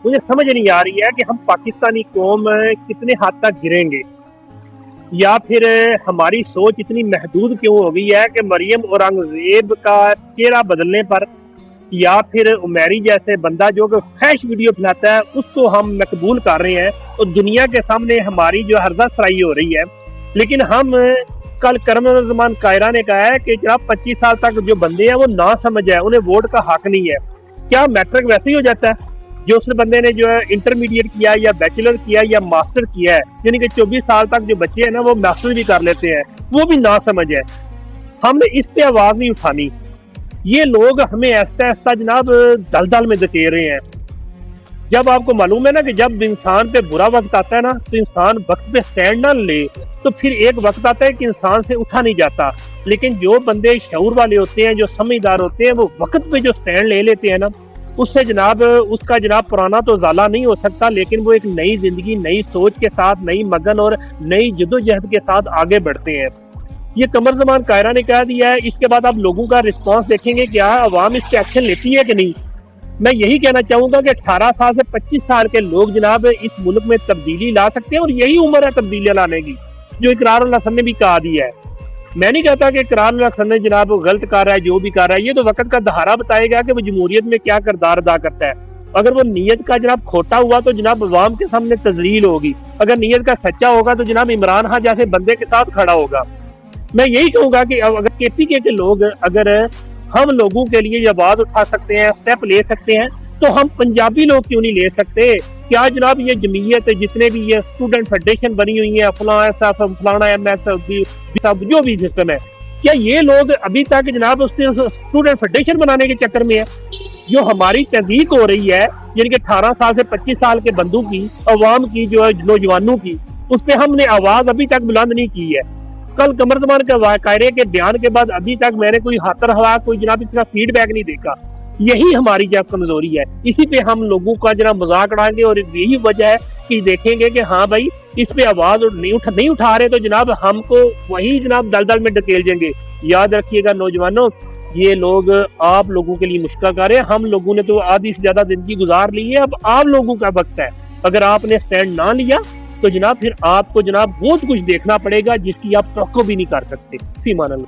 مجھے سمجھ نہیں آ رہی ہے کہ ہم پاکستانی قوم کتنے حد تک گریں گے، یا پھر ہماری سوچ اتنی محدود کیوں ہو گئی ہے کہ مریم اورنگزیب کا چہرہ بدلنے پر یا پھر عمیری جیسے بندہ جو کہ فحش ویڈیو پھیلاتا ہے اس کو ہم مقبول کر رہے ہیں اور دنیا کے سامنے ہماری جو ہردہ سرائی ہو رہی ہے۔ لیکن ہم کل کرم زمان قاہرہ نے کہا ہے کہ جناب 25 سال تک جو بندے ہیں وہ نہ سمجھ ہے، انہیں ووٹ کا حق نہیں ہے۔ کیا میٹرک ویسے ہی ہو جاتا ہے؟ جو اس بندے نے جو ہے انٹرمیڈیٹ کیا یا بیچلر کیا یا ماسٹر کیا ہے، یعنی کہ 24 سال تک جو بچے ہیں نا وہ ماسٹر بھی کر لیتے ہیں، وہ بھی نہ سمجھ ہے۔ ہم نے اس پہ آواز نہیں اٹھانی۔ یہ لوگ ہمیں ایسا ایسا جناب دل میں دھکیل رہے ہیں۔ جب آپ کو معلوم ہے نا کہ جب انسان پہ برا وقت آتا ہے نا تو انسان وقت پہ سٹینڈ نہ لے تو پھر ایک وقت آتا ہے کہ انسان سے اٹھا نہیں جاتا۔ لیکن جو بندے شعور والے ہوتے ہیں، جو سمجھدار ہوتے ہیں، وہ وقت پہ جو سٹینڈ لے لیتے ہیں نا، اس سے جناب اس کا جناب پرانا تو ازالہ نہیں ہو سکتا، لیکن وہ ایک نئی زندگی، نئی سوچ کے ساتھ، نئی مگن اور نئی جدوجہد کے ساتھ آگے بڑھتے ہیں۔ یہ قمر زمان قاہرہ نے کہہ دیا ہے، اس کے بعد آپ لوگوں کا رسپانس دیکھیں گے، کیا عوام اس پہ ایکشن لیتی ہے کہ نہیں۔ میں یہی کہنا چاہوں گا کہ 18 سال سے 25 سال کے لوگ جناب اس ملک میں تبدیلی لا سکتے ہیں، اور یہی عمر ہے تبدیلیاں لانے کی، جو اقرار الحسن نے بھی کہا دیا ہے۔ میں نہیں کہتا کہ اقرار الحسن نے جناب غلط کر رہا ہے، جو بھی کر رہا ہے، یہ تو وقت کا دہارا بتائے گا کہ وہ جمہوریت میں کیا کردار ادا کرتا ہے۔ اگر وہ نیت کا جناب کھوٹا ہوا تو جناب عوام کے سامنے تذلیل ہوگی، اگر نیت کا سچا ہوگا تو جناب عمران خان جیسے بندے کے ساتھ کھڑا ہوگا۔ میں یہی کہوں گا کہ اگر کے پی کے لوگ اگر ہم لوگوں کے لیے یہ آواز اٹھا سکتے ہیں، اسٹیپ لے سکتے ہیں، تو ہم پنجابی لوگ کیوں نہیں لے سکتے؟ کیا جناب یہ جمعیت جتنے بھی یہ اسٹوڈنٹ فیڈریشن بنی ہوئی ہیں، فلاں ایسا فلانا ایم ایس جو بھی سسٹم ہے، کیا یہ لوگ ابھی تک جناب اس سے اسٹوڈنٹ فیڈریشن بنانے کے چکر میں ہے؟ جو ہماری تحقیق ہو رہی ہے، یعنی کہ 18 سال سے 25 سال کے بندوں کی، عوام کی، جو ہے نوجوانوں کی، اس پہ ہم نے آواز ابھی تک بلند نہیں کی ہے۔ کل قمر زمان کے قاہرے کے بیان کے بعد ابھی تک میں نے کوئی ہاتر ہوا، کوئی جناب اتنا فیڈ بیک نہیں دیکھا۔ یہی ہماری جب کمزوری ہے، اسی پہ ہم لوگوں کا جناب مذاق اڑائیں گے، اور یہی وجہ ہے کہ دیکھیں گے کہ ہاں بھائی اس پہ آواز نہیں اٹھا رہے تو جناب ہم کو وہی جناب دل میں ڈکیل دیں گے۔ یاد رکھیے گا نوجوانوں، یہ لوگ آپ لوگوں کے لیے مشکل کر رہے ہیں، ہم لوگوں نے تو آدھی سے زیادہ زندگی گزار لی ہے، اب آپ لوگوں کا وقت ہے۔ اگر آپ نے سٹینڈ نہ لیا تو جناب پھر آپ کو جناب بہت کچھ دیکھنا پڑے گا جس کی آپ توقع بھی نہیں کر سکتے۔ فی امان اللہ۔